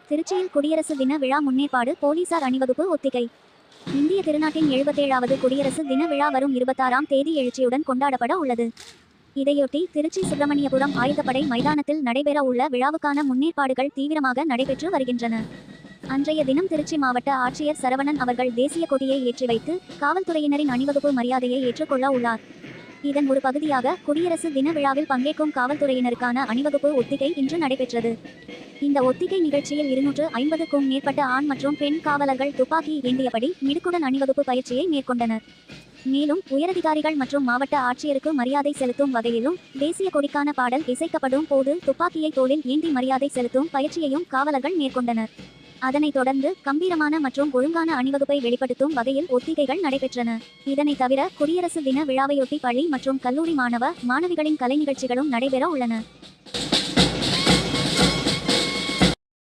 திருச்சியில் குடியரசு தின விழா முன்னேற்பாடு, போலீசார் அணிவகுப்பு ஒத்திகை. இந்திய திருநாட்டின் 77வது குடியரசு தின விழா வரும் 26ஆம் தேதி எழுச்சியுடன் கொண்டாடப்பட உள்ளது. இதையொட்டி திருச்சி சுப்பிரமணியபுரம் ஆயுதப்படை மைதானத்தில் நடைபெற உள்ள விழாவுக்கான முன்னேற்பாடுகள் தீவிரமாக நடைபெற்று வருகின்றன. அன்றைய தினம் திருச்சி மாவட்ட ஆட்சியர் சரவணன் அவர்கள் தேசிய கொடியை ஏற்றி வைத்து காவல்துறையினரின் அணிவகுப்பு மரியாதையை ஏற்றுக்கொள்ள உள்ளார். இதன் ஒரு பகுதியாக குடியரசு தின விழாவில் பங்கேற்கும் காவல்துறையினருக்கான அணிவகுப்பு ஒத்திகை இன்று நடைபெற்றது. இந்த ஒத்திகை நிகழ்ச்சியில் 250க்கும் மேற்பட்ட ஆண் மற்றும் பெண் காவலர்கள் துப்பாக்கி ஏந்தியபடி மிடுக்குடன் அணிவகுப்பு பயிற்சியை மேற்கொண்டனர். மேலும் உயரதிகாரிகள் மற்றும் மாவட்ட ஆட்சியருக்கு மரியாதை செலுத்தும் வகையிலும் தேசிய கொடிக்கான பாடல் இசைக்கப்படும் போது துப்பாக்கியை தோளில் ஏந்தி மரியாதை செலுத்தும் பயிற்சியையும் காவலர்கள் மேற்கொண்டனர். அதனைத் தொடர்ந்து கம்பீரமான மற்றும் ஒழுங்கான அணிவகுப்பை வெளிப்படுத்தும் வகையில் ஒத்திகைகள் நடைபெற்றன. இதனைத் தவிர குடியரசு தின விழாவையொட்டி பள்ளி மற்றும் கல்லூரி மாணவ, மாணவிகளின் கலை நிகழ்ச்சிகளும் நடைபெற உள்ளன.